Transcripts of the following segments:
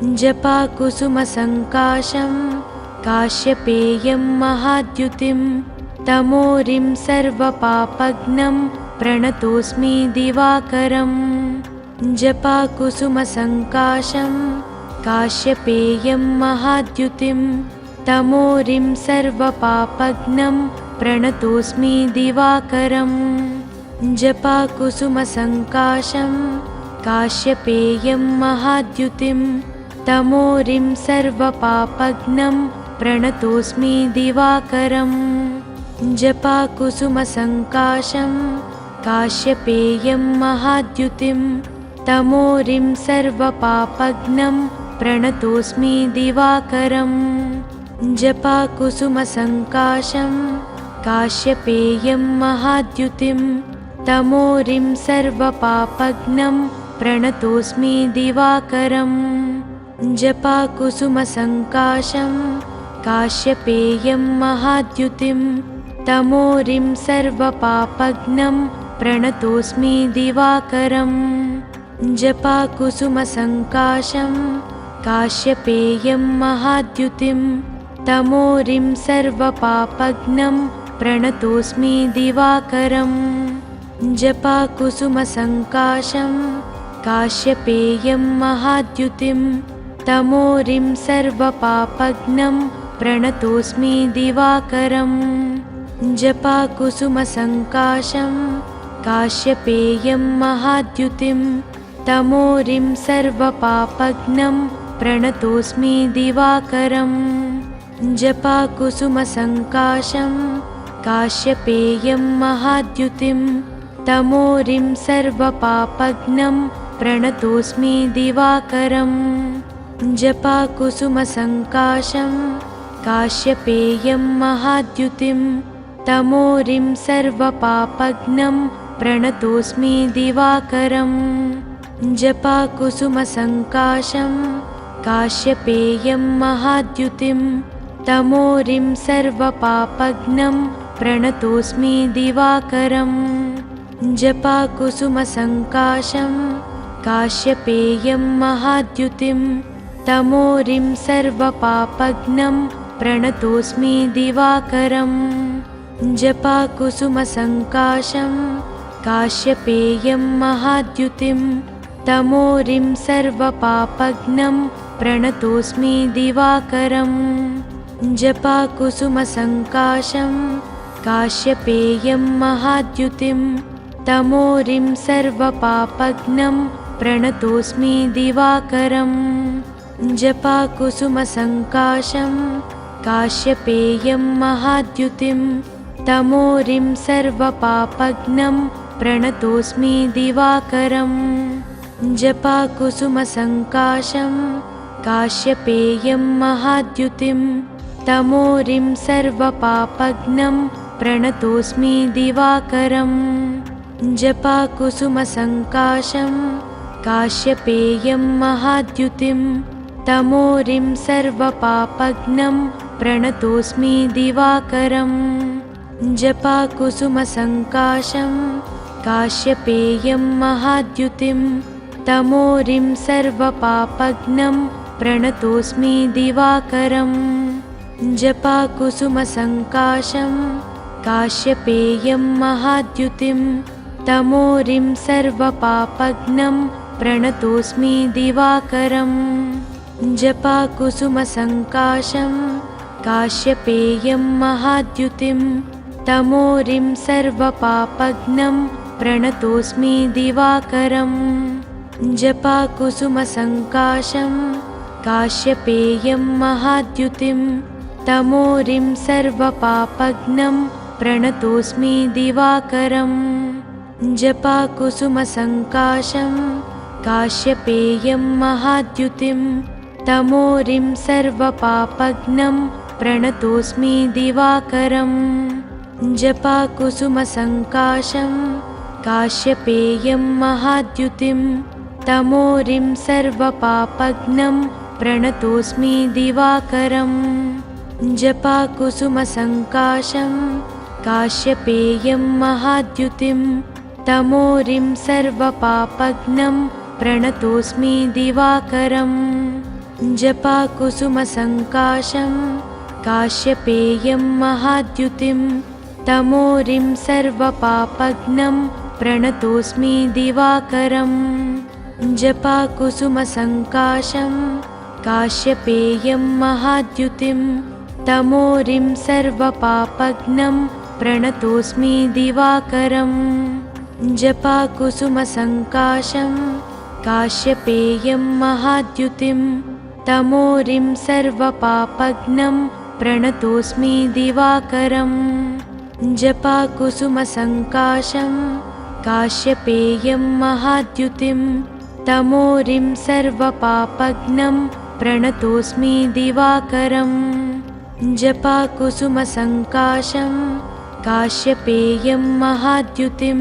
जपाकुसुमसङ्काशं काश्यपेयं महाद्युतिं तमोरिं सर्वपापघ्नं प्रणतोऽस्मि दिवाकरम् जपाकुसुमसङ्काशं काश्यपेयं महाद्युतिं तमोरिं सर्वपापघ्नं प्रणतोऽस्मि दिवाकरम् जपाकुसुमसङ्काशं काश्यपेयं महाद्युतिं तमोरिं सर्वपापघ्नं प्रणतोऽस्मि दिवाकरम् जपाकुसुमसङ्काशं काश्यपेयं महाद्युतिं तमोरिं सर्वपापघ्नं प्रणतोऽस्मि दिवाकरम् जपाकुसुमसङ्काशं काश्यपेयं महाद्युतिं तमोरिं सर्वपापघ्नं प्रणतोऽस्मि दिवाकरम् जपाकुसुमसङ्काशं काश्यपेयं महाद्युतिं तमोरिं सर्वपापघ्नं प्रणतोऽस्मि दिवाकरम् जपाकुसुमसङ्काशं काश्यपेयं महाद्युतिं तमोरिं सर्वपापघ्नं प्रणतोऽस्मि दिवाकरम् जपाकुसुमसङ्काशं काश्यपेयं महाद्युतिं तमोरिं सर्वपापघ्नं प्रणतोऽस्मि दिवाकरम् जपाकुसुमसङ्काशं काश्यपेयं महाद्युतिं तमोरिं सर्वपापघ्नं प्रणतोऽस्मि दिवाकरम् जपाकुसुमसङ्काशं काश्यपेयं महाद्युतिं तमोरिं सर्वपापघ्नं प्रणतोऽस्मि दिवाकरम् जपाकुसुमसङ्काशं काश्यपेयं महाद्युतिं तमोरिं सर्वपापघ्नं प्रणतोऽस्मि दिवाकरम् जपाकुसुमसङ्काशं काश्यपेयं महाद्युतिं तमोरिं सर्वपापघ्नं प्रणतोऽस्मि दिवाकरम् जपाकुसुमसङ्काशं काश्यपेयं महाद्युतिं तमोरिं सर्वपापघ्नं प्रणतोऽस्मि दिवाकरम् जपाकुसुमसङ्काशं काश्यपेयं महाद्युतिं तमोरिं सर्वपापघ्नं प्रणतोऽस्मि दिवाकरम् जपाकुसुमसङ्काशं काश्यपेयं महाद्युतिं तमोरिं सर्वपापघ्नं प्रणतोऽस्मि दिवाकरम् जपाकुसुमसङ्काशं काश्यपेयं महाद्युतिं तमोरिं सर्वपापघ्नं प्रणतोऽस्मि दिवाकरम् जपाकुसुमसङ्काशं काश्यपेयं महाद्युतिं तमोरिं सर्वपापघ्नं प्रणतोऽस्मि दिवाकरम् जपाकुसुमसङ्काशं काश्यपेयं महाद्युतिं तमोरिं सर्वपापघ्नं प्रणतोऽस्मि दिवाकरम् जपाकुसुमसङ्काशं काश्यपेयं महाद्युतिं तमोरिं सर्वपापघ्नं प्रणतोऽस्मि दिवाकरम् जपाकुसुमसङ्काशं काश्यपेयं महाद्युतिं तमोरिं सर्वपापघ्नं प्रणतोऽस्मि दिवाकरम् जपाकुसुमसङ्काशं काश्यपेयं महाद्युतिं तमोरिं सर्वपापघ्नं प्रणतोऽस्मि दिवाकरम् जपाकुसुमसङ्काशं काश्यपेयं महाद्युतिं तमोरिं सर्वपापघ्नं प्रणतोऽस्मि दिवाकरम् जपाकुसुमसङ्काशं काश्यपेयं महाद्युतिं तमोरिं सर्वपापघ्नं प्रणतोऽस्मि दिवाकरम् जपाकुसुमसङ्काशं काश्यपेयं महाद्युतिं तमोरिं सर्वपापघ्नं प्रणतोऽस्मि दिवाकरम् जपाकुसुमसङ्काशं काश्यपेयं महाद्युतिं तमोरिं सर्वपापघ्नं प्रणतोऽस्मि दिवाकरम् जपाकुसुमसङ्काशं काश्यपेयं महाद्युतिं तमोरिं सर्वपापघ्नं प्रणतोऽस्मि दिवाकरम् जपाकुसुमसङ्काशं काश्यपेयं महाद्युतिं तमोरिं सर्वपापघ्नं प्रणतोऽस्मि दिवाकरम् जपाकुसुमसङ्काशं काश्यपेयं महाद्युतिं तमोरिं सर्वपापघ्नं प्रणतोऽस्मि दिवाकरम् जपाकुसुमसङ्काशं काश्यपेयं महाद्युतिं तमोरिं सर्वपापघ्नं प्रणतोऽस्मि दिवाकरम् जपाकुसुमसङ्काशं काश्यपेयं महाद्युतिं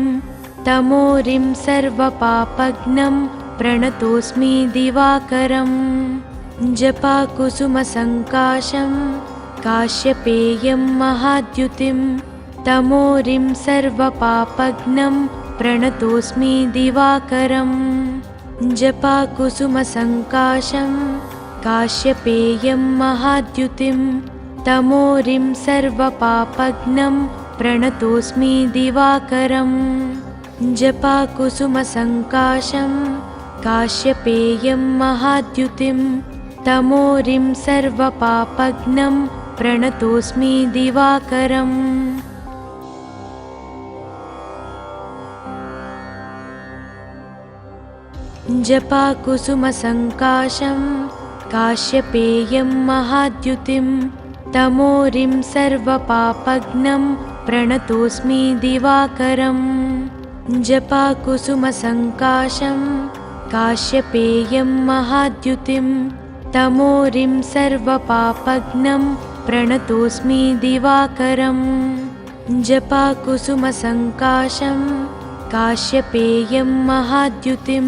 तमोरिं सर्वपापघ्नं प्रणतोऽस्मि दिवाकरम् जपाकुसुमसङ्काशं काश्यपेयं महाद्युतिं तमोरिं सर्वपापघ्नं प्रणतोऽस्मि दिवाकरम् जपाकुसुमसङ्काशं काश्यपेयं महाद्युतिं तमोरिं सर्वपापघ्नं प्रणतोऽस्मि दिवाकरम् जपाकुसुमसङ्काशं काश्यपेयं महाद्युतिं तमोरिं सर्वपापघ्नं प्रणतोऽस्मि दिवाकरम् जपाकुसुमसङ्काशं काश्यपेयं महाद्युतिं तमोरिं सर्वपापघ्नं प्रणतोऽस्मि दिवाकरम् जपाकुसुमसङ्काशं काश्यपेयं महाद्युतिं तमोरिं सर्वपापघ्नं प्रणतोऽस्मि दिवाकरम् जपाकुसुमसङ्काशं काश्यपेयं महाद्युतिं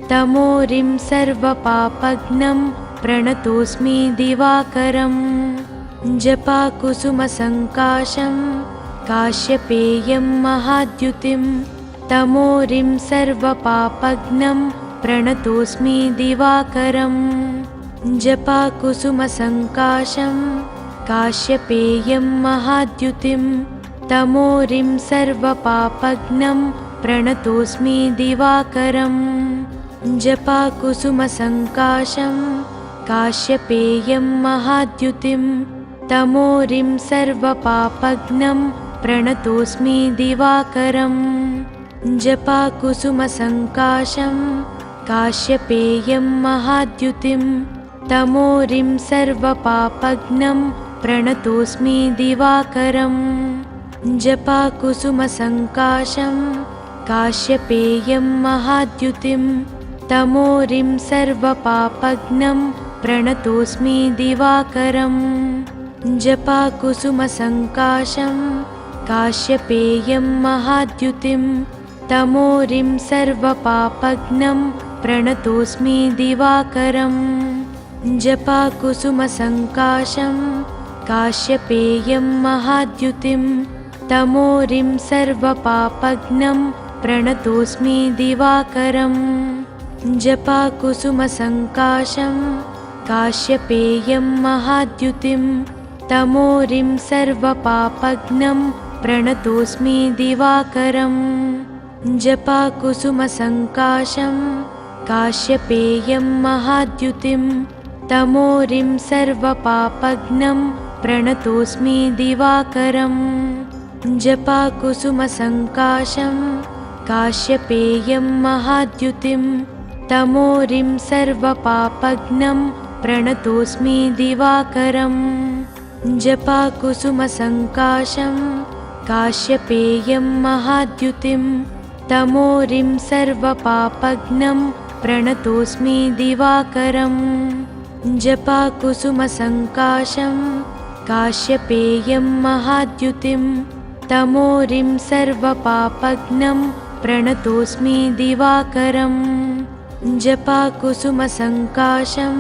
तमोरिं सर्वपापघ्नं प्रणतोऽस्मि दिवाकरम् जपाकुसुमसङ्काशं काश्यपेयं महाद्युतिं तमोरिं सर्वपापघ्नं प्रणतोऽस्मि दिवाकरम् जपाकुसुमसङ्काशं काश्यपेयं महाद्युतिं तमोरिं सर्वपापघ्नं प्रणतोऽस्मि दिवाकरम् जपाकुसुमसङ्काशं काश्यपेयं महाद्युतिं तमोरिं सर्वपापघ्नं प्रणतोऽस्मि दिवाकरम् जपाकुसुमसङ्काशं काश्यपेयं महाद्युतिं तमोरिं सर्वपापघ्नं प्रणतोऽस्मि दिवाकरम् जपाकुसुमसङ्काशं काश्यपेयं महाद्युतिं तमोरिं सर्वपापघ्नं प्रणतोऽस्मि दिवाकरम् जपाकुसुमसङ्काशं काश्यपेयं महाद्युतिं तमोरिं सर्वपापघ्नं प्रणतोऽस्मि दिवाकरम् जपाकुसुमसङ्काशं काश्यपेयं महाद्युतिं तमोरिं सर्वपापघ्नं प्रणतोऽस्मि दिवाकरम् जपाकुसुमसङ्काशं काश्यपेयं महाद्युतिं तमोरिं सर्वपापघ्नं प्रणतोऽस्मि दिवाकरम् जपाकुसुमसङ्काशं काश्यपेयं महाद्युतिं तमोरिं सर्वपापघ्नं प्रणतोऽस्मि दिवाकरम् जपाकुसुमसङ्काशं काश्यपेयं महाद्युतिं तमोरिं सर्वपापघ्नं प्रणतोऽस्मि दिवाकरम् जपाकुसुमसङ्काशं काश्यपेयं महाद्युतिं तमोरिं सर्वपापघ्नं प्रणतोऽस्मि दिवाकरम् जपाकुसुमसङ्काशं काश्यपेयं महाद्युतिं तमोरिं सर्वपापघ्नं प्रणतोऽस्मि दिवाकरम् जपाकुसुमसङ्काशं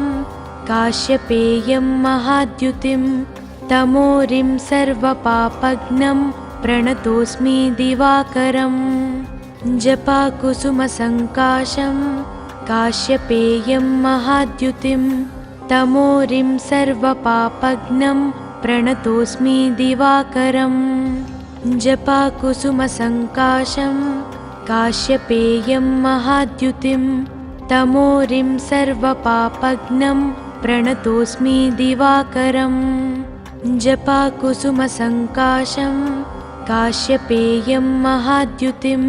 काश्यपेयं महाद्युतिं तमोरिं सर्वपापघ्नं प्रणतोऽस्मि दिवाकरम् जपाकुसुमसङ्काशं काश्यपेयं महाद्युतिं तमोरिं सर्वपापघ्नं प्रणतोऽस्मि दिवाकरम् जपाकुसुमसङ्काशं काश्यपेयं महाद्युतिं तमोरिं सर्वपापघ्नं प्रणतोऽस्मि दिवाकरम् जपाकुसुमसङ्काशं काश्यपेयं महाद्युतिं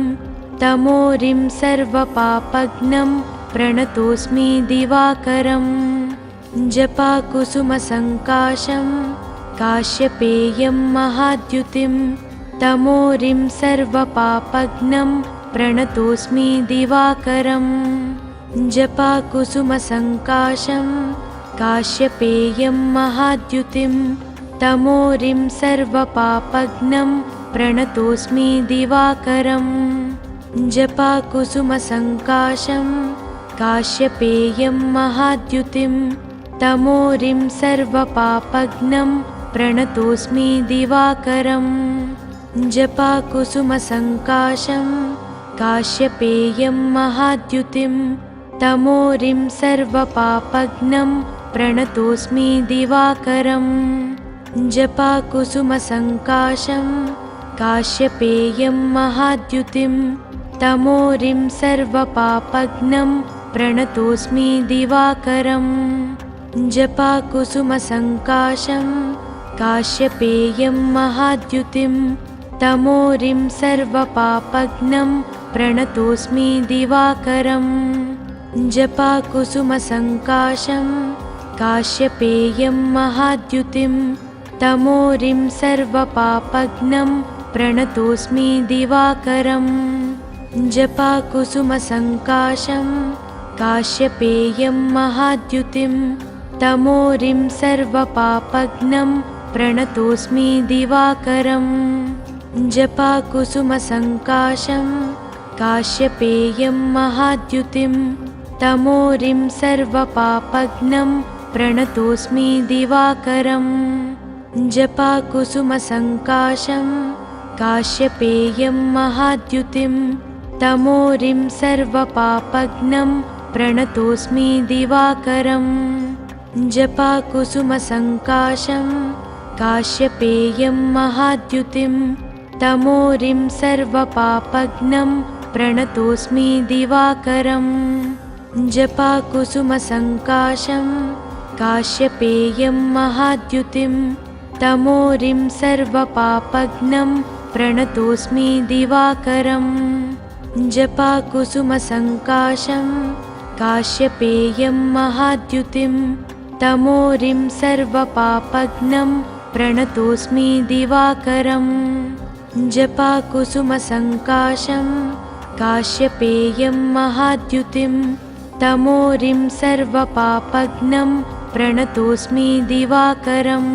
तमोरिं सर्वपापघ्नं प्रणतोऽस्मि दिवाकरम् जपाकुसुमसङ्काशं काश्यपेयं महाद्युतिं तमोरिं सर्वपापघ्नं प्रणतोऽस्मि दिवाकरम् जपाकुसुमसङ्काशं काश्यपेयं महाद्युतिं तमोरिं सर्वपापघ्नं प्रणतोऽस्मि दिवाकरम् जपाकुसुमसङ्काशं काश्यपेयं महाद्युतिं तमोरिं सर्वपापघ्नं प्रणतोऽस्मि दिवाकरम् जपाकुसुमसङ्काशं काश्यपेयं महाद्युतिं तमोरिं सर्वपापघ्नं प्रणतोऽस्मि दिवाकरम् जपाकुसुमसङ्काशं काश्यपेयं महाद्युतिं तमोरिं सर्वपापघ्नं प्रणतोऽस्मि दिवाकरम् जपाकुसुमसङ्काशं काश्यपेयं महाद्युतिं तमोरिं सर्वपापघ्नं प्रणतोऽस्मि दिवाकरम् जपाकुसुमसङ्काशं काश्यपेयं महाद्युतिं तमोरिं सर्वपापघ्नं प्रणतोऽस्मि दिवाकरम् जपाकुसुमसङ्काशं काश्यपेयं महाद्युतिं तमोरिं सर्वपापघ्नं प्रणतोऽस्मि दिवाकरम् जपाकुसुमसङ्काशं काश्यपेयं महाद्युतिं तमोरिं सर्वपापघ्नं प्रणतोऽस्मि दिवाकरम् जपाकुसुमसङ्काशं काश्यपेयं महाद्युतिं तमोरिं सर्वपापघ्नं प्रणतोऽस्मि दिवाकरम् जपाकुसुमसङ्काशं काश्यपेयं महाद्युतिं तमोरिं सर्वपापघ्नं प्रणतोऽस्मि दिवाकरम् जपाकुसुमसङ्काशं काश्यपेयं महाद्युतिं तमोरिं सर्वपापघ्नं प्रणतोऽस्मि दिवाकरम् जपाकुसुमसङ्काशं काश्यपेयं महाद्युतिं तमोरिं सर्वपापघ्नं प्रणतोऽस्मि दिवाकरम् जपाकुसुमसङ्काशं काश्यपेयं महाद्युतिं तमोरिं सर्वपापघ्नं प्रणतोऽस्मि दिवाकरम्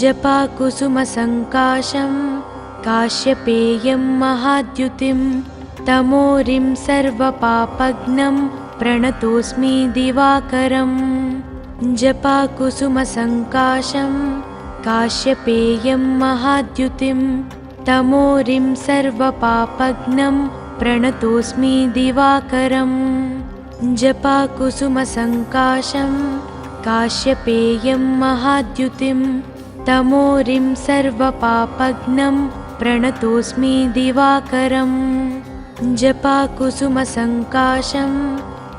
जपाकुसुमसङ्काशं काश्यपेयं महाद्युतिं तमोरिं सर्वपापघ्नं प्रणतोऽस्मि दिवाकरम् जपाकुसुमसङ्काशं काश्यपेयं महाद्युतिं तमोरिं सर्वपापघ्नं प्रणतोऽस्मि दिवाकरम् जपाकुसुमसङ्काशं काश्यपेयं महाद्युतिं तमोरिं सर्वपापघ्नं प्रणतोऽस्मि दिवाकरम् जपाकुसुमसङ्काशं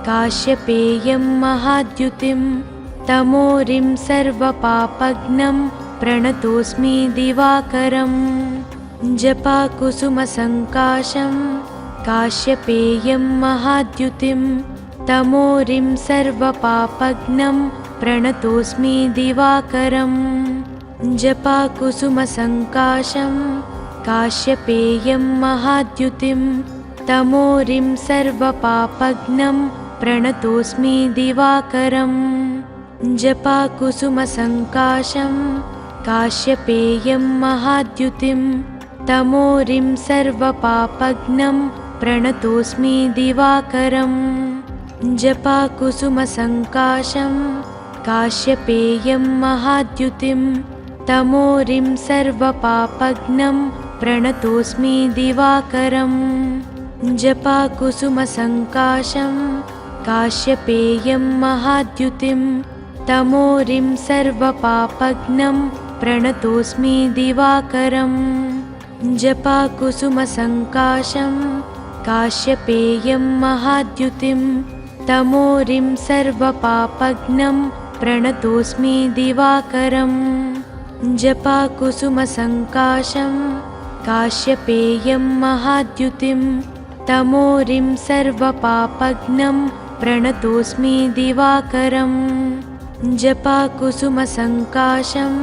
काश्यपेयं महाद्युतिं तमोरिं सर्वपापघ्नं प्रणतोऽस्मि दिवाकरम् जपाकुसुमसङ्काशं काश्यपेयं महाद्युतिं तमोरिं सर्वपापघ्नं प्रणतोऽस्मि दिवाकरम् जपाकुसुमसङ्काशं काश्यपेयं महाद्युतिं तमोरिं सर्वपापघ्नं प्रणतोऽस्मि दिवाकरम् जपाकुसुमसङ्काशं काश्यपेयं महाद्युतिं तमोरिं सर्वपापघ्नं प्रणतोऽस्मि दिवाकरम् जपाकुसुमसङ्काशं काश्यपेयं महाद्युतिं तमोरिं सर्वपापघ्नं प्रणतोऽस्मि दिवाकरम् जपाकुसुमसङ्काशं काश्यपेयं महाद्युतिं तमोरिं सर्वपापघ्नं प्रणतोऽस्मि दिवाकरम् जपाकुसुमसङ्काशं काश्यपेयं महाद्युतिं तमोरिं सर्वपापघ्नं प्रणतोऽस्मि दिवाकरम् जपाकुसुमसङ्काशं काश्यपेयं महाद्युतिं तमोरिं सर्वपापघ्नं प्रणतोऽस्मि दिवाकरम् जपाकुसुमसङ्काशं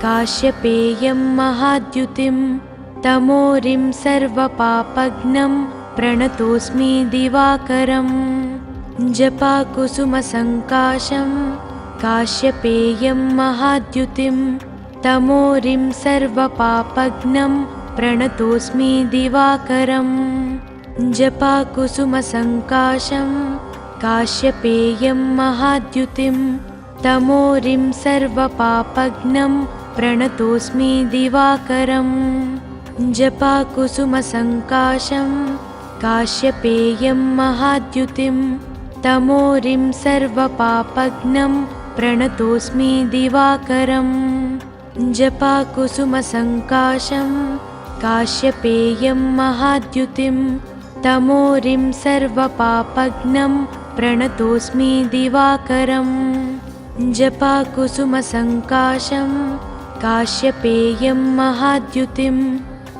काश्यपेयं महाद्युतिं तमोरिं सर्वपापघ्नं प्रणतोऽस्मि दिवाकरम् जपाकुसुमसङ्काशं काश्यपेयं महाद्युतिं तमोरिं सर्वपापघ्नं प्रणतोऽस्मि दिवाकरम् जपाकुसुमसङ्काशं काश्यपेयं महाद्युतिं तमोरिं सर्वपापघ्नं प्रणतोऽस्मि दिवाकरम् जपाकुसुमसङ्काशं काश्यपेयं महाद्युतिं तमोरिं सर्वपापघ्नं प्रणतोऽस्मि दिवाकरम् जपाकुसुमसङ्काशं काश्यपेयं महाद्युतिं तमोरिं सर्वपापघ्नं प्रणतोऽस्मि दिवाकरम् जपाकुसुमसङ्काशं काश्यपेयं महाद्युतिं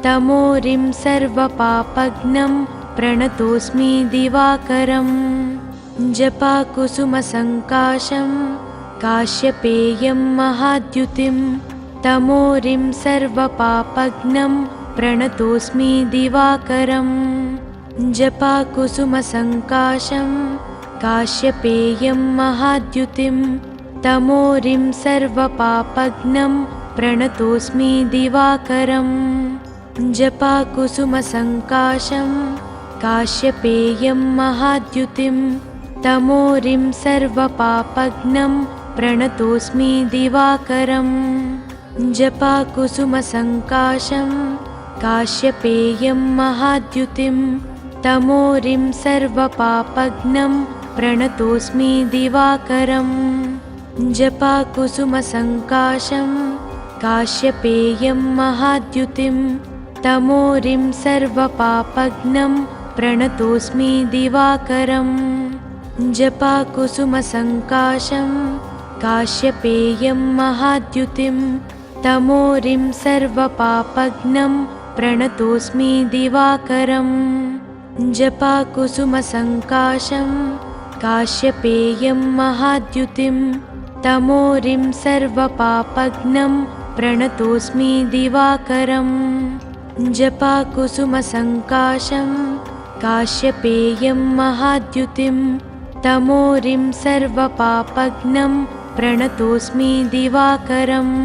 तमोरिं सर्वपापघ्नं प्रणतोऽस्मि दिवाकरम् जपाकुसुमसङ्काशं काश्यपेयं महाद्युतिं तमोरिं सर्वपापघ्नं प्रणतोऽस्मि दिवाकरम् जपाकुसुमसङ्काशं काश्यपेयं महाद्युतिं तमोरिं सर्वपापघ्नं प्रणतोऽस्मि दिवाकरम् जपाकुसुमसङ्काशं काश्यपेयं महाद्युतिं तमोरिं सर्वपापघ्नं प्रणतोऽस्मि दिवाकरम् जपाकुसुमसङ्काशं काश्यपेयं महाद्युतिं तमोरिं सर्वपापघ्नं प्रणतोऽस्मि दिवाकरम् जपाकुसुमसङ्काशं काश्यपेयं महाद्युतिं तमोरिं सर्वपापघ्नं प्रणतोऽस्मि दिवाकरम् जपाकुसुमसङ्काशं काश्यपेयं महाद्युतिं तमोरिं सर्वपापघ्नं प्रणतोऽस्मि दिवाकरम् जपाकुसुमसङ्काशं काश्यपेयं महाद्युतिं तमोरिं सर्वपापघ्नं प्रणतोऽस्मि दिवाकरम् जपाकुसुमसङ्काशं काश्यपेयं महाद्युतिं तमोरिं सर्वपापघ्नं प्रणतोऽस्मि दिवाकरम्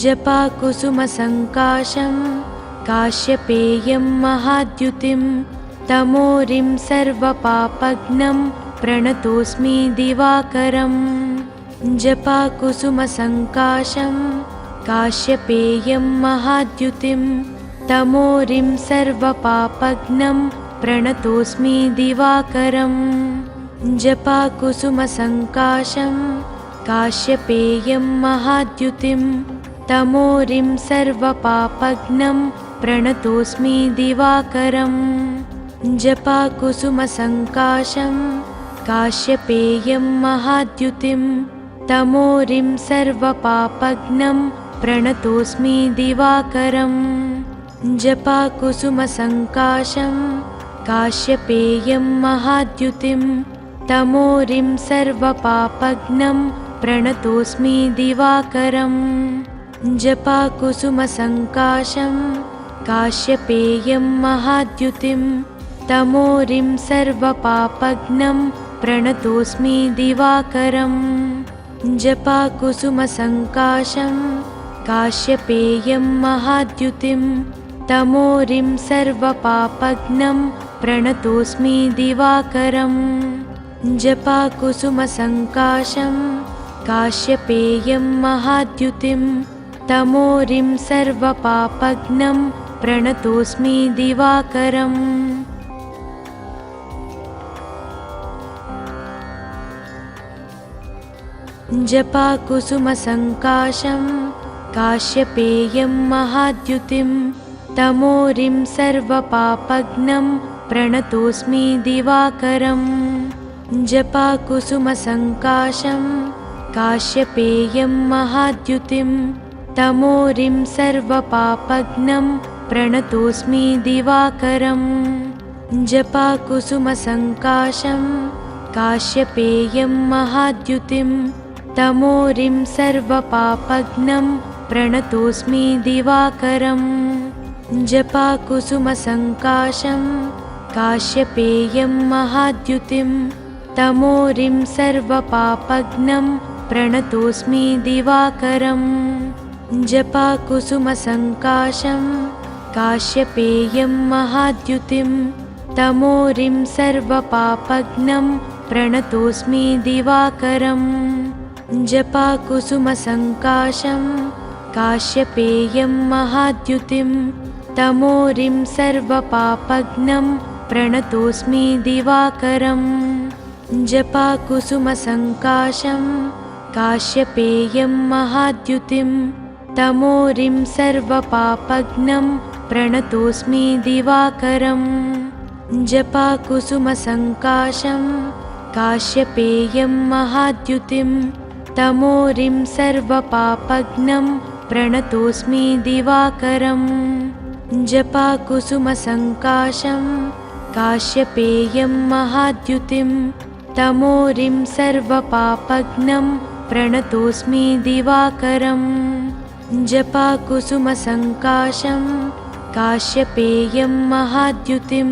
जपाकुसुमसङ्काशं काश्यपेयं महाद्युतिं तमोरिं सर्वपापघ्नं प्रणतोऽस्मि दिवाकरम् जपाकुसुमसङ्काशं काश्यपेयं महाद्युतिं तमोरिं सर्वपापघ्नं प्रणतोऽस्मि दिवाकरम् जपाकुसुमसङ्काशं काश्यपेयं महाद्युतिं तमोरिं सर्वपापघ्नं प्रणतोऽस्मि दिवाकरम् जपाकुसुमसङ्काशं काश्यपेयं महाद्युतिं तमोरिं सर्वपापघ्नं प्रणतोऽस्मि दिवाकरम् जपाकुसुमसङ्काशं काश्यपेयं महाद्युतिं तमोरिं सर्वपापघ्नं प्रणतोऽस्मि दिवाकरम् जपाकुसुमसङ्काशं काश्यपेयं महाद्युतिं तमोरिं सर्वपापघ्नं प्रणतोऽस्मि दिवाकरम् जपाकुसुमसङ्काशं काश्यपेयं महाद्युतिं तमोरिं सर्वपापघ्नं प्रणतोऽस्मि दिवाकरम् जपाकुसुमसङ्काशं काश्यपेयं महाद्युतिं तमोरिं सर्वपापघ्नं प्रणतोऽस्मि दिवाकरम् जपाकुसुमसङ्काशं काश्यपेयं महाद्युतिं तमोरिं सर्वपापघ्नं प्रणतोऽस्मि दिवाकरम् जपाकुसुमसङ्काशं काश्यपेयं महाद्युतिं तमोरिं सर्वपापघ्नं प्रणतोऽस्मि दिवाकरम् जपाकुसुमसङ्काशं काश्यपेयं महाद्युतिं तमोरिं सर्वपापघ्नं प्रणतोऽस्मि दिवाकरम् जपाकुसुमसङ्काशं काश्यपेयं महाद्युतिं तमोरिं सर्वपापघ्नं प्रणतोऽस्मि दिवाकरम् जपाकुसुमसङ्काशं काश्यपेयं महाद्युतिं तमोरिं सर्वपापघ्नं प्रणतोऽस्मि दिवाकरम् जपाकुसुमसङ्काशं काश्यपेयं महाद्युतिं तमोरिं सर्वपापघ्नं प्रणतोऽस्मि दिवाकरम् जपाकुसुमसङ्काशं काश्यपेयं महाद्युतिं तमोरिं सर्वपापघ्नं प्रणतोऽस्मि दिवाकरम् जपाकुसुमसङ्काशं काश्यपेयं महाद्युतिं तमोरिं सर्वपापघ्नं प्रणतोऽस्मि दिवाकरम् जपाकुसुमसङ्काशं काश्यपेयं महाद्युतिं तमोरिं सर्वपापघ्नं प्रणतोऽस्मि दिवाकरम् जपाकुसुमसङ्काशं काश्यपेयं महाद्युतिं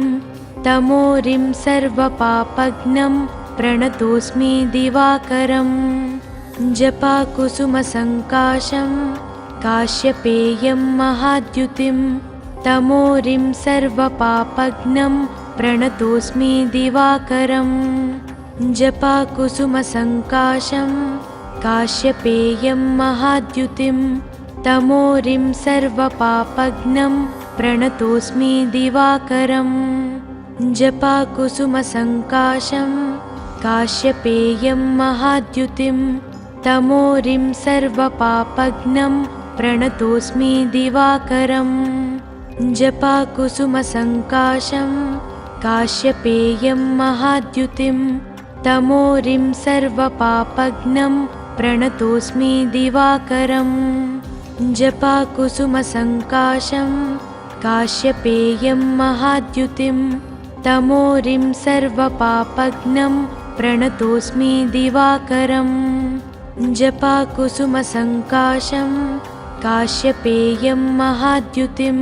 तमोरिं सर्वपापघ्नं प्रणतोऽस्मि दिवाकरम् जपाकुसुमसङ्काशं काश्यपेयं महाद्युतिं तमोरिं सर्वपापघ्नं प्रणतोऽस्मि दिवाकरम् जपाकुसुमसङ्काशं काश्यपेयं महाद्युतिं तमोरिं सर्वपापघ्नं प्रणतोऽस्मि दिवाकरम् जपाकुसुमसङ्काशं काश्यपेयं महाद्युतिं तमोरिं सर्वपापघ्नं प्रणतोऽस्मि दिवाकरम् जपाकुसुमसङ्काशं काश्यपेयं महाद्युतिं तमोरिं सर्वपापघ्नं प्रणतोऽस्मि दिवाकरम् जपाकुसुमसङ्काशं काश्यपेयं महाद्युतिं तमोरिं सर्वपापघ्नं प्रणतोऽस्मि दिवाकरम् जपाकुसुमसङ्काशं काश्यपेयं महाद्युतिं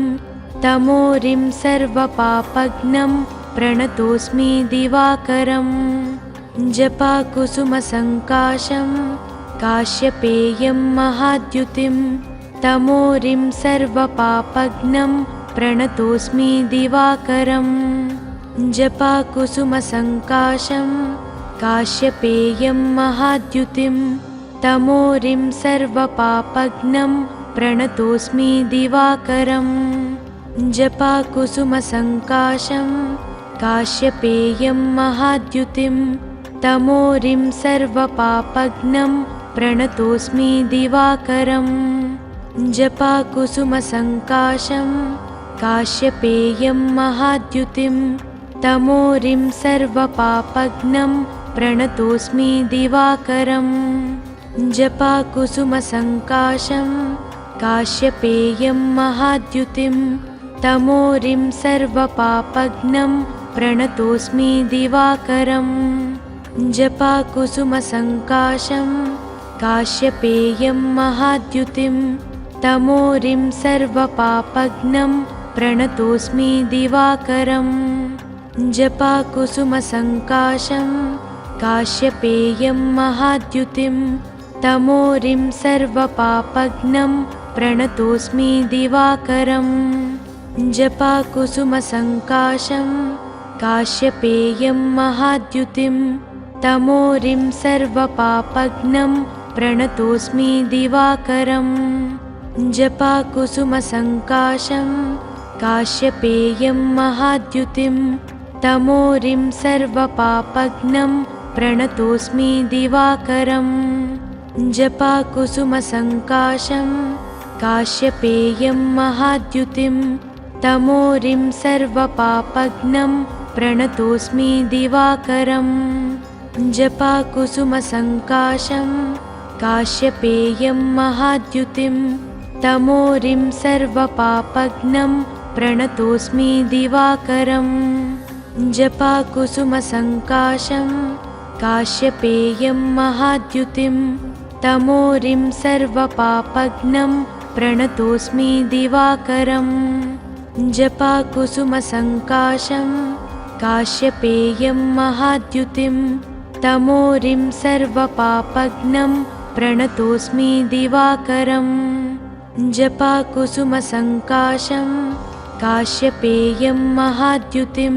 तमोरिं सर्वपापघ्नं प्रणतोऽस्मि दिवाकरम् जपाकुसुमसङ्काशं काश्यपेयं महाद्युतिं तमोरिं सर्वपापघ्नं प्रणतोऽस्मि दिवाकरम् जपाकुसुमसङ्काशं काश्यपेयं महाद्युतिं तमोरिं सर्वपापघ्नं प्रणतोऽस्मि दिवाकरम् जपाकुसुमसङ्काशं काश्यपेयं महाद्युतिं तमोरिं सर्वपापघ्नं प्रणतोऽस्मि दिवाकरम् जपाकुसुमसङ्काशं काश्यपेयं महाद्युतिं तमोरिं सर्वपापघ्नं प्रणतोऽस्मि दिवाकरम् जपाकुसुमसङ्काशं काश्यपेयं महाद्युतिं तमोरिं सर्वपापघ्नं प्रणतोऽस्मि दिवाकरम् जपाकुसुमसङ्काशं काश्यपेयं महाद्युतिं तमोरिं सर्वपापघ्नं प्रणतोऽस्मि दिवाकरम् जपाकुसुमसङ्काशं काश्यपेयं महाद्युतिं तमोरिं सर्वपापघ्नं प्रणतोऽस्मि दिवाकरम् जपाकुसुमसङ्काशं काश्यपेयं महाद्युतिं तमोरिं सर्वपापघ्नं प्रणतोऽस्मि दिवाकरम् जपाकुसुमसङ्काशं काश्यपेयं महाद्युतिं तमोरिं सर्वपापघ्नं प्रणतोऽस्मि दिवाकरम् जपाकुसुमसङ्काशं काश्यपेयं महाद्युतिं तमोरिं सर्वपापघ्नं प्रणतोऽस्मि दिवाकरम् जपाकुसुमसङ्काशं काश्यपेयं महाद्युतिं तमोरिं सर्वपापघ्नं प्रणतोऽस्मि दिवाकरम् जपाकुसुमसङ्काशं काश्यपेयं महाद्युतिं तमोरिं सर्वपापघ्नं प्रणतोऽस्मि दिवाकरम् जपाकुसुमसङ्काशं काश्यपेयं महाद्युतिं तमोरिं सर्वपापघ्नं प्रणतोऽस्मि दिवाकरम् जपाकुसुमसङ्काशं काश्यपेयं महाद्युतिं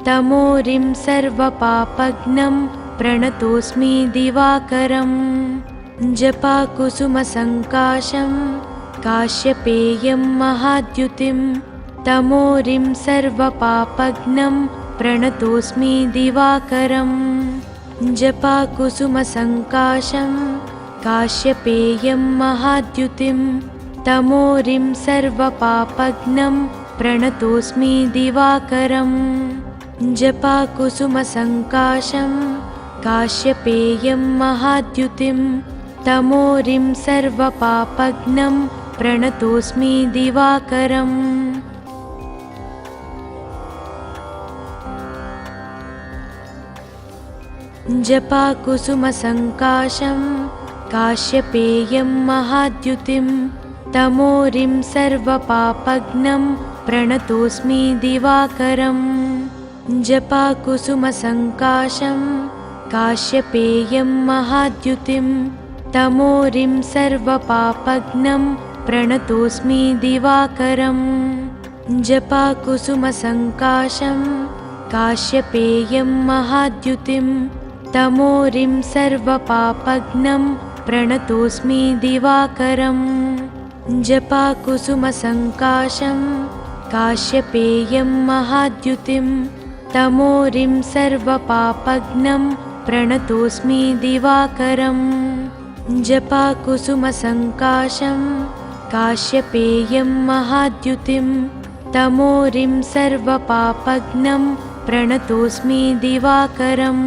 तमोरिं सर्वपापघ्नं प्रणतोऽस्मि दिवाकरम् जपाकुसुमसङ्काशं काश्यपेयं महाद्युतिं तमोरिं सर्वपापघ्नं प्रणतोऽस्मि दिवाकरम् जपाकुसुमसङ्काशं काश्यपेयं महाद्युतिं तमोरिं सर्वपापघ्नं प्रणतोऽस्मि दिवाकरम् जपाकुसुमसङ्काशं काश्यपेयं महाद्युतिं तमोरिं सर्वपापघ्नं प्रणतोऽस्मि दिवाकरम् जपाकुसुमसङ्काशं काश्यपेयं महाद्युतिं तमोरिं सर्वपापघ्नं प्रणतोऽस्मि दिवाकरम् जपाकुसुमसङ्काशं काश्यपेयं महाद्युतिं तमोरिं सर्वपापघ्नं प्रणतोऽस्मि दिवाकरम् जपाकुसुमसङ्काशं काश्यपेयं महाद्युतिं तमोरिं सर्वपापघ्नं प्रणतोऽस्मि दिवाकरम् जपाकुसुमसङ्काशं काश्यपेयं महाद्युतिं तमोरिं सर्वपापघ्नं प्रणतोऽस्मि दिवाकरम् जपाकुसुमसङ्काशं काश्यपेयं महाद्युतिं तमोरिं सर्वपापघ्नं प्रणतोऽस्मि दिवाकरम्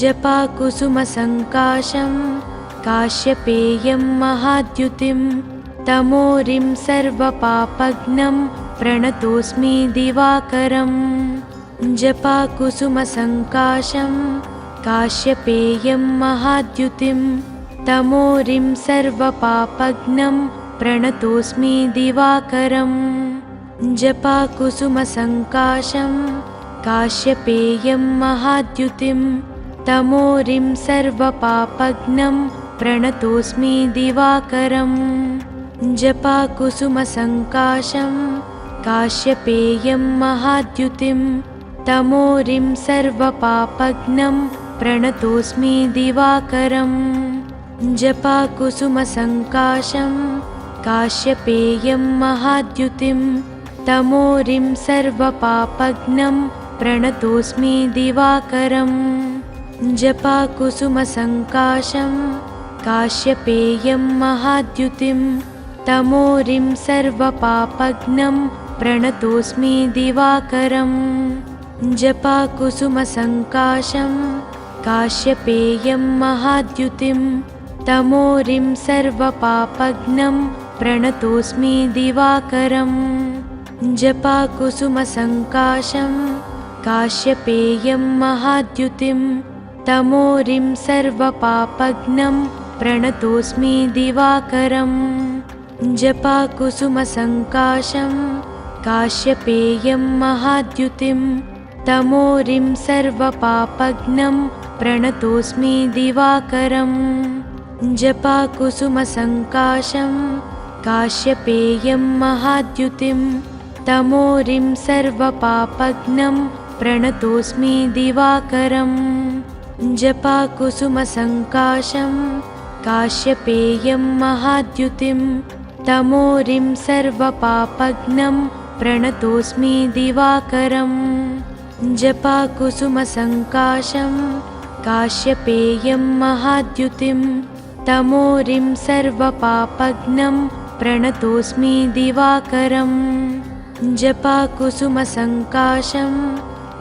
जपाकुसुमसङ्काशं काश्यपेयं महाद्युतिं तमोरिं सर्वपापघ्नं प्रणतोऽस्मि दिवाकरम् जपाकुसुमसङ्काशं काश्यपेयं महाद्युतिं तमोरिं सर्वपापघ्नं प्रणतोऽस्मि दिवाकरम् जपाकुसुमसङ्काशं काश्यपेयं महाद्युतिं तमोरिं सर्वपापघ्नं प्रणतोऽस्मि दिवाकरम् जपाकुसुमसङ्काशं काश्यपेयं महाद्युतिं तमोरिं सर्वपापघ्नं प्रणतोऽस्मि दिवाकरम् जपाकुसुमसङ्काशं काश्यपेयं महाद्युतिं तमोरिं सर्वपापघ्नं प्रणतोऽस्मि दिवाकरम् जपाकुसुमसङ्काशं काश्यपेयं महाद्युतिं तमोरिं सर्वपापघ्नं प्रणतोऽस्मि दिवाकरम् जपाकुसुमसङ्काशं काश्यपेयं महाद्युतिं तमोरिं सर्वपापघ्नं प्रणतोऽस्मि दिवाकरम् जपाकुसुमसङ्काशं काश्यपेयं महाद्युतिं तमोरिं सर्वपापघ्नं प्रणतोऽस्मि दिवाकरम् जपाकुसुमसङ्काशं काश्यपेयं महाद्युतिं तमोरिं सर्वपापघ्नं प्रणतोऽस्मि दिवाकरम् जपाकुसुमसङ्काशं काश्यपेयं महाद्युतिं तमोरिं सर्वपापघ्नं प्रणतोऽस्मि दिवाकरम् जपाकुसुमसङ्काशं काश्यपेयं महाद्युतिं तमोरिं सर्वपापघ्नं प्रणतोऽस्मि दिवाकरम् जपाकुसुमसङ्काशं काश्यपेयं महाद्युतिं तमोरिं सर्वपापघ्नं प्रणतोऽस्मि दिवाकरम्। जपाकुसुमसङ्काशं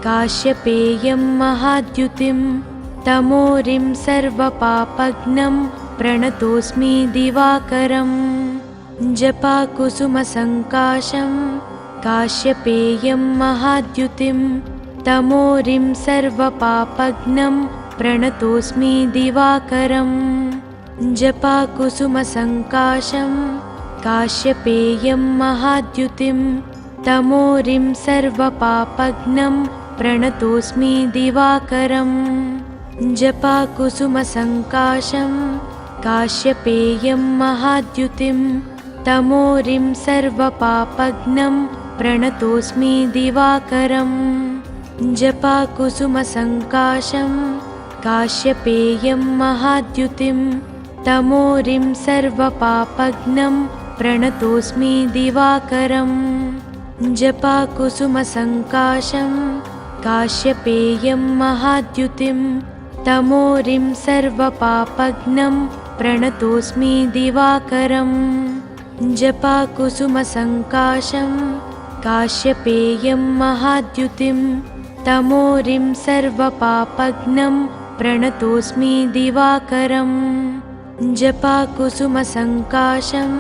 काश्यपेयं महाद्युतिं तमोरिं सर्वपापघ्नं प्रणतोऽस्मि दिवाकरम्। जपाकुसुमसङ्काशं काश्यपेयं महाद्युतिं तमोरिं सर्वपापघ्नं प्रणतोऽस्मि दिवाकरम्। जपाकुसुमसङ्काशं काश्यपेयं महाद्युतिं तमोरिं सर्वपापघ्नं प्रणतोऽस्मि दिवाकरम्। जपाकुसुमसङ्काशं काश्यपेयं महाद्युतिं तमोरिं सर्वपापघ्नं प्रणतोऽस्मि दिवाकरम्। जपाकुसुमसङ्काशं काश्यपेयं महाद्युतिं तमोरिं सर्वपापघ्नं प्रणतोऽस्मि दिवाकरम्। जपाकुसुमसङ्काशं काश्यपेयं महाद्युतिं तमोरिं सर्वपापघ्नं प्रणतोऽस्मि दिवाकरम्। जपाकुसुमसङ्काशं काश्यपेयं महाद्युतिं तमोरिं सर्वपापघ्नं प्रणतोऽस्मि दिवाकरम्। जपाकुसुमसङ्काशं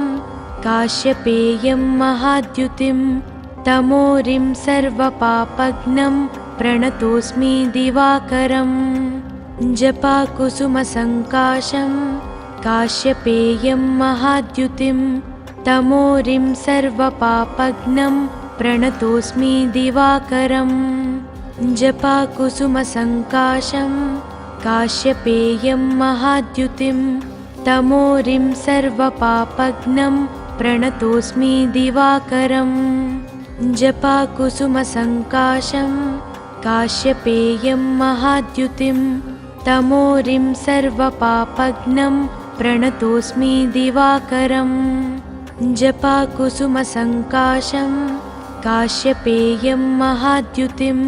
काश्यपेयं महाद्युतिं तमोरिं सर्वपापघ्नं प्रणतोऽस्मि दिवाकरम्। जपाकुसुमसङ्काशं काश्यपेयं महाद्युतिं तमोरिं सर्वपापघ्नं प्रणतोऽस्मि दिवाकरम्। जपाकुसुमसङ्काशं काश्यपेयं महाद्युतिं तमोरिं सर्वपापघ्नं प्रणतोऽस्मि दिवाकरम्। जपाकुसुमसङ्काशं काश्यपेयं महाद्युतिं तमोरिं सर्वपापघ्नं प्रणतोऽस्मि दिवाकरम्। जपाकुसुमसङ्काशं काश्यपेयं महाद्युतिं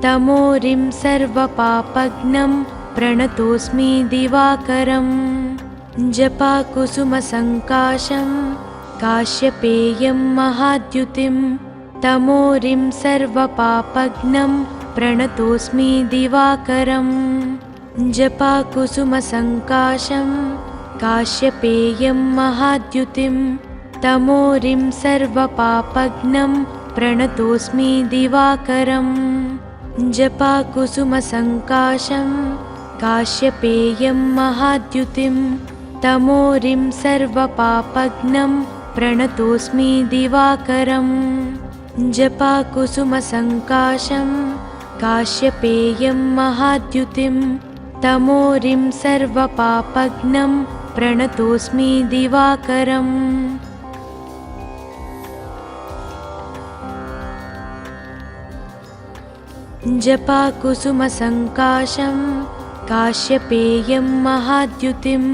तमोरिं सर्वपापघ्नं प्रणतोऽस्मि दिवाकरम्। जपाकुसुमसङ्काशं काश्यपेयं महाद्युतिं तमोरिं सर्वपापघ्नं प्रणतोऽस्मि दिवाकरम्। जपाकुसुमसङ्काशं काश्यपेयं महाद्युतिं तमोरिं सर्वपापघ्नं प्रणतोऽस्मि दिवाकरम्। जपाकुसुमसङ्काशं काश्यपेयं महाद्युतिं तमोरिं सर्वपापघ्नं प्रणतोऽस्मि दिवाकरम्। जपाकुसुमसङ्काशं काश्यपेयं महाद्युतिं तमोरिं सर्वपापघ्नं प्रणतोऽस्मि दिवाकरम्। जपाकुसुमसङ्काशं काश्यपेयं महाद्युतिं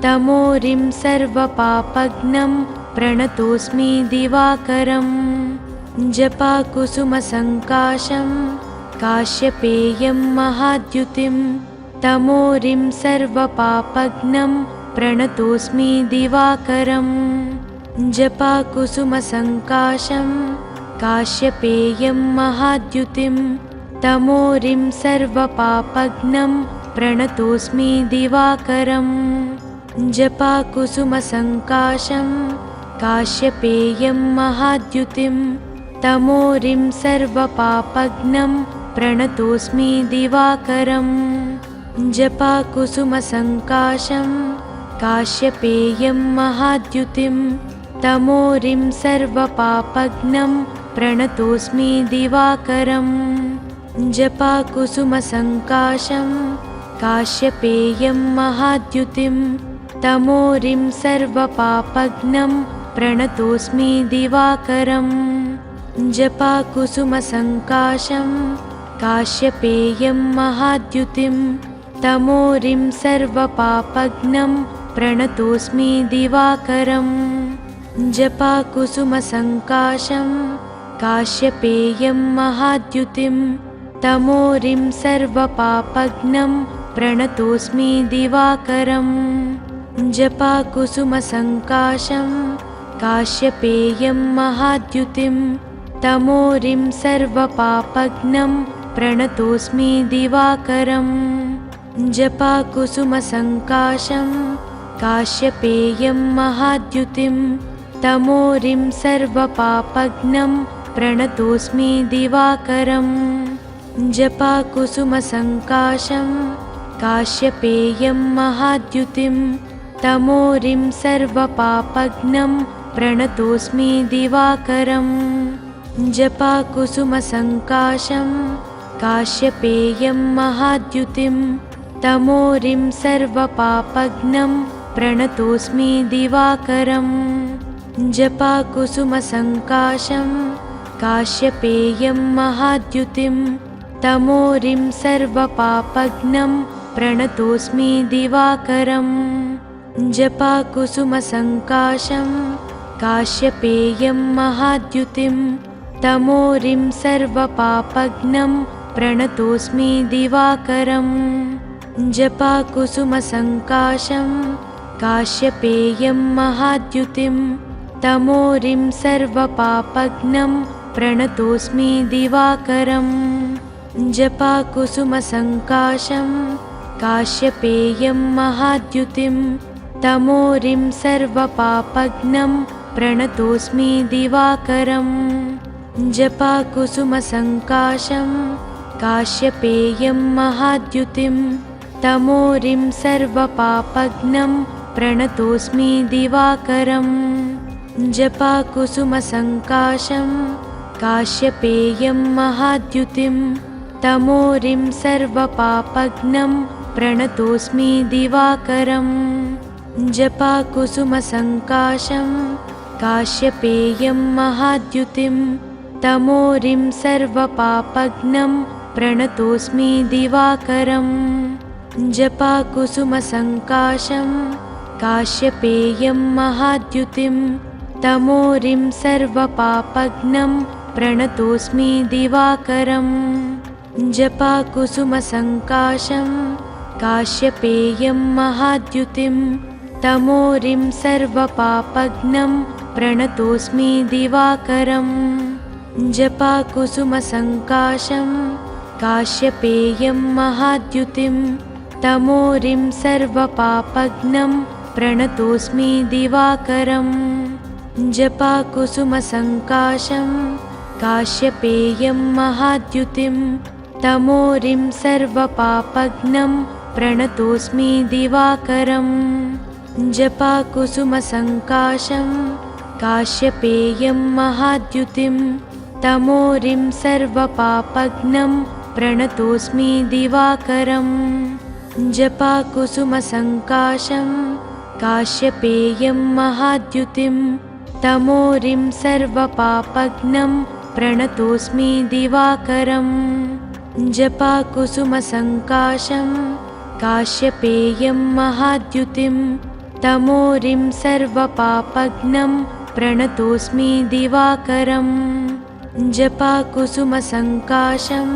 तमोरिं सर्वपापघ्नं प्रणतोऽस्मि दिवाकरम्। जपाकुसुमसङ्काशं काश्यपेयं महाद्युतिं तमोरिं सर्वपापघ्नं प्रणतोऽस्मि दिवाकरम्। जपाकुसुमसङ्काशं काश्यपेयं महाद्युतिं तमोरिं सर्वपापघ्नं प्रणतोऽस्मि दिवाकरम्। जपाकुसुमसङ्काशं काश्यपेयं महाद्युतिं तमोरिं सर्वपापघ्नं प्रणतोऽस्मि दिवाकरम्। जपाकुसुमसङ्काशं काश्यपेयं महाद्युतिं तमोरिं सर्वपापघ्नं प्रणतोऽस्मि दिवाकरम्। जपाकुसुमसङ्काशं काश्यपेयं महाद्युतिं तमोरिं सर्वपापघ्नं प्रणतोऽस्मि दिवाकरम्। जपाकुसुमसङ्काशं काश्यपेयं महाद्युतिं तमोरिं सर्वपापघ्नं प्रणतोऽस्मि दिवाकरम्। जपाकुसुमसङ्काशं काश्यपेयं महाद्युतिं तमोरिं सर्वपापघ्नं प्रणतोऽस्मि दिवाकरम्। जपाकुसुमसङ्काशं काश्यपेयं महाद्युतिं तमोरिं सर्वपापघ्नं प्रणतोऽस्मि दिवाकरम् जपाकुसुमसङ्काशं काश्यपेयं महाद्युतिं तमोरिं सर्वपापघ्नं प्रणतोऽस्मि दिवाकरम् जपाकुसुमसङ्काशं काश्यपेयं महाद्युतिं तमोरिं सर्वपापघ्नं प्रणतोऽस्मि दिवाकरम् जपाकुसुमसङ्काशं काश्यपेयं महाद्युतिं तमोरिं सर्वपापघ्नं प्रणतोऽस्मि दिवाकरम् जपाकुसुमसङ्काशं काश्यपेयं महाद्युतिं तमोरिं सर्वपापघ्नं प्रणतोऽस्मि दिवाकरम् जपाकुसुमसङ्काशं काश्यपेयं महाद्युतिं तमोरिं सर्वपापघ्नं प्रणतोऽस्मि दिवाकरम् जपाकुसुमसङ्काशं काश्यपेयं महाद्युतिं तमोरिं सर्वपापघ्नं प्रणतोऽस्मि दिवाकरम् जपाकुसुमसङ्काशं काश्यपेयं महाद्युतिं तमोरिं सर्वपापघ्नं प्रणतोऽस्मि दिवाकरम् जपाकुसुमसङ्काशं काश्यपेयं महाद्युतिं तमोरिं सर्वपापघ्नं प्रणतोऽस्मि दिवाकरम् जपाकुसुमसङ्काशं काश्यपेयं महाद्युतिं तमोरिं सर्वपापघ्नं प्रणतोऽस्मि दिवाकरम् जपाकुसुमसङ्काशं काश्यपेयं महाद्युतिं तमोरिं सर्वपापघ्नं प्रणतोऽस्मि दिवाकरम् जपाकुसुमसङ्काशं काश्यपेयं महाद्युतिं तमोरिं सर्वपापघ्नं प्रणतोऽस्मि दिवाकरम् जपाकुसुमसङ्काशं काश्यपेयं महाद्युतिं तमोरिं सर्वपापघ्नं प्रणतोऽस्मि दिवाकरम् जपाकुसुमसङ्काशं काश्यपेयं महाद्युतिं तमोरिं सर्वपापघ्नं प्रणतोऽस्मि दिवाकरम् जपाकुसुमसङ्काशं काश्यपेयं महाद्युतिं तमोरिं सर्वपापघ्नं प्रणतोऽस्मि दिवाकरम् जपाकुसुमसङ्काशं काश्यपेयं महाद्युतिं तमोरिं सर्वपापघ्नं प्रणतोऽस्मि दिवाकरम् जपाकुसुमसङ्काशं काश्यपेयं महाद्युतिं तमोरिं सर्वपापघ्नं प्रणतोऽस्मि दिवाकरम् जपाकुसुमसङ्काशं काश्यपेयं महाद्युतिं तमोरिं सर्वपापघ्नं प्रणतोऽस्मि दिवाकरम् जपाकुसुमसङ्काशं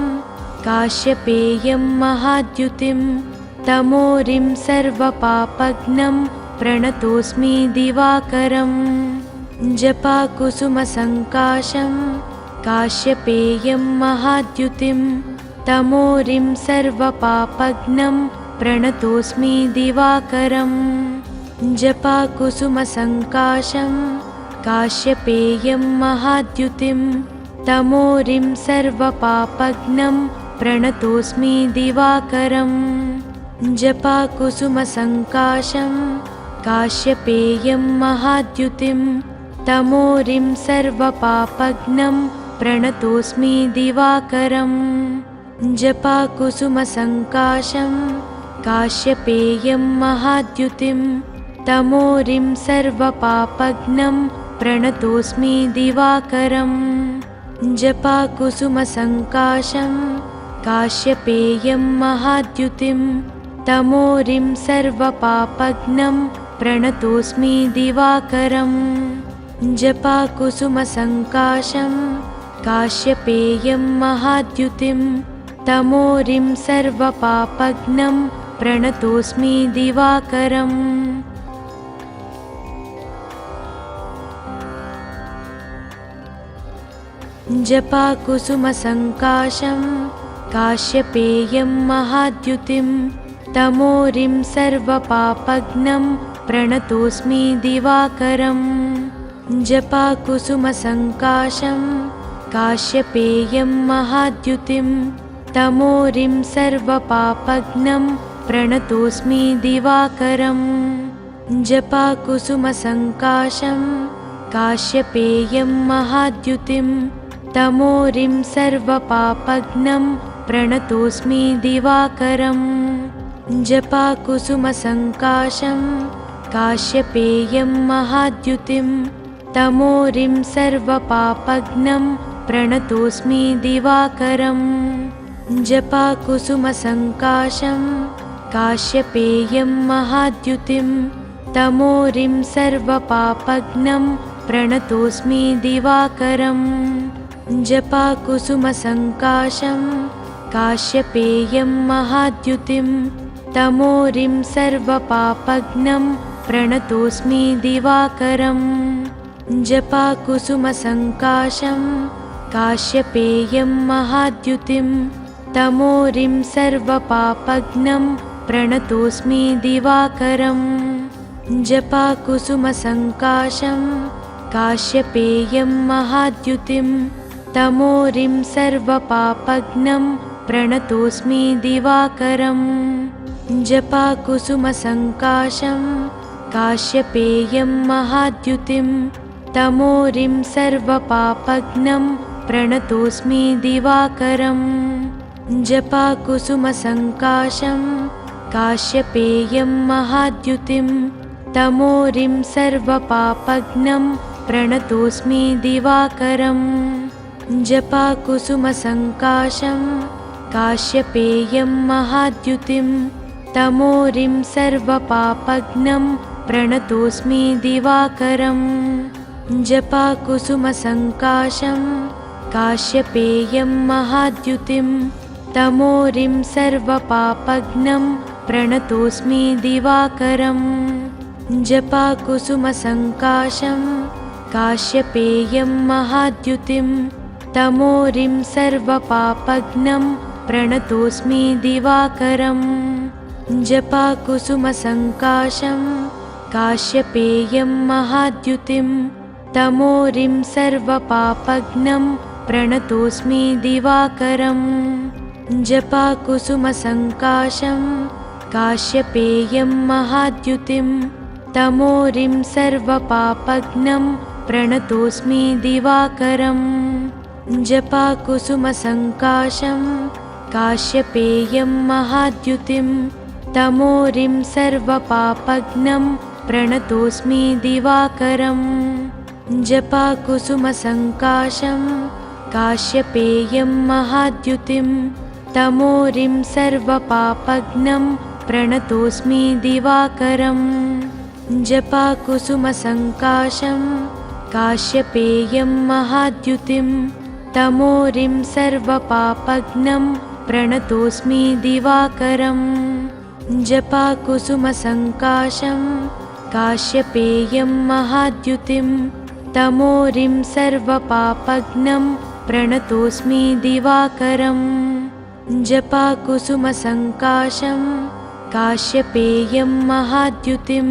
काश्यपेयं महाद्युतिं तमोरिं सर्वपापघ्नं प्रणतोऽस्मि दिवाकरम् जपाकुसुमसङ्काशं काश्यपेयं महाद्युतिं तमोरिं सर्वपापघ्नं प्रणतोऽस्मि दिवाकरम् जपाकुसुमसङ्काशं काश्यपेयं महाद्युतिं तमोरिं सर्वपापघ्नं प्रणतोऽस्मि दिवाकरम् जपाकुसुमसङ्काशं काश्यपेयं महाद्युतिं तमोरिं सर्वपापघ्नं प्रणतोऽस्मि दिवाकरम् जपाकुसुमसङ्काशं काश्यपेयं महाद्युतिं तमोरिं सर्वपापघ्नं प्रणतोऽस्मि दिवाकरम् जपाकुसुमसङ्काशं काश्यपेयं महाद्युतिं तमोरिं सर्वपापघ्नं प्रणतोऽस्मि दिवाकरम् जपाकुसुमसङ्काशं काश्यपेयं महाद्युतिं तमोरिं सर्वपापघ्नं प्रणतोऽस्मि दिवाकरम् जपाकुसुमसङ्काशं काश्यपेयं महाद्युतिं तमोरिं सर्वपापघ्नं प्रणतोऽस्मि दिवाकरम् जपाकुसुमसङ्काशं काश्यपेयं महाद्युतिं तमोरिं सर्वपापघ्नं प्रणतोऽस्मि दिवाकरम् जपाकुसुमसङ्काशं काश्यपेयं महाद्युतिं तमोरिं सर्वपापघ्नं प्रणतोऽस्मि दिवाकरम् जपाकुसुमसङ्काशं काश्यपेयं महाद्युतिं तमोरिं सर्वपापघ्नं प्रणतोऽस्मि दिवाकरम् जपाकुसुमसङ्काशं काश्यपेयं महाद्युतिं तमोरिं सर्वपापघ्नं प्रणतोऽस्मि दिवाकरम् जपाकुसुमसङ्काशं काश्यपेयं महाद्युतिं तमोरिं सर्वपापघ्नं प्रणतोऽस्मि दिवाकरम् जपाकुसुमसङ्काशं काश्यपेयं महाद्युतिं तमोरिं सर्वपापघ्नं प्रणतोऽस्मि दिवाकरम् जपाकुसुमसङ्काशं काश्यपेयं महाद्युतिं तमोरिं सर्वपापघ्नं प्रणतोऽस्मि दिवाकरम् जपाकुसुमसङ्काशं काश्यपेयं महाद्युतिं तमोरिं सर्वपापघ्नं प्रणतोऽस्मि दिवाकरम् जपाकुसुमसङ्काशं काश्यपेयं महाद्युतिं तमोरिं सर्वपापघ्नं प्रणतोऽस्मि दिवाकरम् जपाकुसुमसङ्काशं काश्यपेयं महाद्युतिं तमोरिं सर्वपापघ्नं प्रणतोऽस्मि दिवाकरम् जपाकुसुमसङ्काशं काश्यपेयं महाद्युतिं तमोरिं सर्वपापघ्नं प्रणतोऽस्मि दिवाकरम् जपाकुसुमसङ्काशं काश्यपेयं महाद्युतिं तमोरिं सर्वपापघ्नं प्रणतोऽस्मि दिवाकरम् जपाकुसुमसङ्काशं काश्यपेयं महाद्युतिं तमोरिं सर्वपापघ्नं प्रणतोऽस्मि दिवाकरम् जपाकुसुमसङ्काशं काश्यपेयं महाद्युतिं तमोरिं सर्वपापघ्नं प्रणतोऽस्मि दिवाकरम् जपाकुसुमसङ्काशं काश्यपेयं महाद्युतिं तमोरिं सर्वपापघ्नं प्रणतोऽस्मि दिवाकरम् जपाकुसुमसङ्काशं काश्यपेयं महाद्युतिं तमोरिं सर्वपापघ्नं प्रणतोऽस्मि दिवाकरम् जपाकुसुमसङ्काशं काश्यपेयं महाद्युतिं तमोरिं सर्वपापघ्नं प्रणतोऽस्मि दिवाकरम् जपाकुसुमसङ्काशं काश्यपेयं महाद्युतिं तमोरिं सर्वपापघ्नं प्रणतोऽस्मि दिवाकरम् जपाकुसुमसङ्काशं काश्यपेयं महाद्युतिं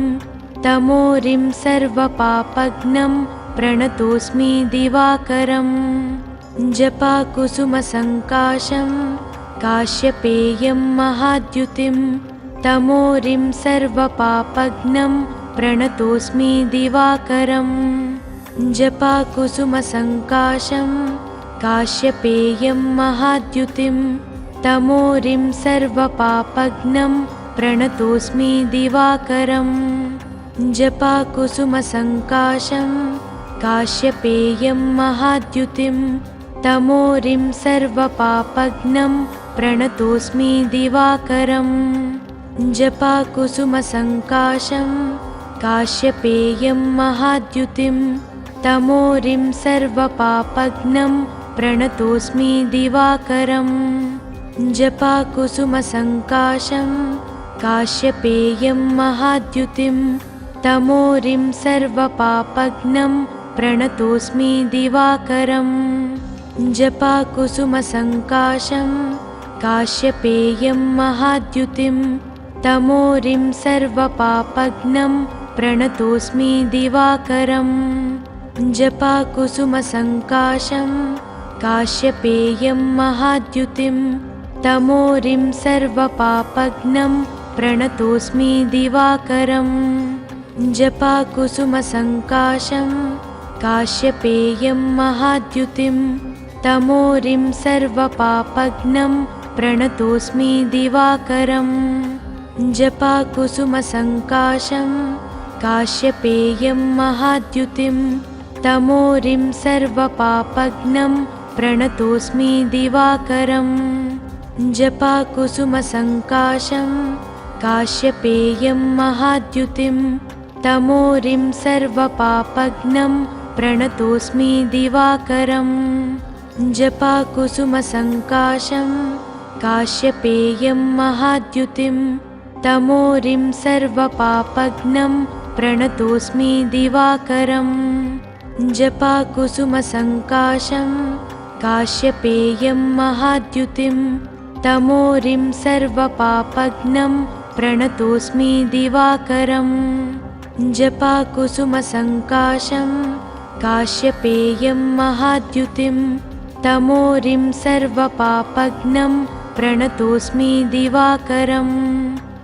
तमोरिं सर्वपापघ्नं प्रणतोऽस्मि दिवाकरम् जपाकुसुमसङ्काशं काश्यपेयं महाद्युतिं तमोरिं सर्वपापघ्नं प्रणतोऽस्मि दिवाकरम् जपाकुसुमसङ्काशं काश्यपेयं महाद्युतिं तमोरिं सर्वपापघ्नं प्रणतोऽस्मि दिवाकरम् जपाकुसुमसङ्काशं काश्यपेयं महाद्युतिं तमोरिं सर्वपापघ्नं प्रणतोऽस्मि दिवाकरम् जपाकुसुमसङ्काशं काश्यपेयं महाद्युतिं तमोरिं सर्वपापघ्नं प्रणतोऽस्मि दिवाकरम् जपाकुसुमसङ्काशं काश्यपेयं महाद्युतिं तमोरिं सर्वपापघ्नं प्रणतोऽस्मि दिवाकरम् जपाकुसुमसङ्काशं काश्यपेयं महाद्युतिं तमोरिं सर्वपापघ्नं प्रणतोऽस्मि दिवाकरम् जपाकुसुमसङ्काशं काश्यपेयं महाद्युतिं तमोरिं सर्वपापघ्नं प्रणतोऽस्मि दिवाकरम् जपाकुसुमसङ्काशं काश्यपेयं महाद्युतिं तमोरिं सर्वपापघ्नं प्रणतोऽस्मि दिवाकरम् जपाकुसुमसङ्काशं काश्यपेयं महाद्युतिं तमोरिं सर्वपापघ्नं प्रणतोऽस्मि दिवाकरम् जपाकुसुमसङ्काशं काश्यपेयं महाद्युतिं तमोरिं सर्वपापघ्नं प्रणतोऽस्मि दिवाकरम् जपाकुसुमसङ्काशं काश्यपेयं महाद्युतिं तमोरिं सर्वपापघ्नं प्रणतोऽस्मि दिवाकरम् जपाकुसुमसङ्काशं काश्यपेयं महाद्युतिं तमोरिं सर्वपापघ्नं प्रणतोऽस्मि दिवाकरम् जपाकुसुमसङ्काशं काश्यपेयं महाद्युतिं तमोरिं सर्वपापघ्नं प्रणतोऽस्मि दिवाकरम्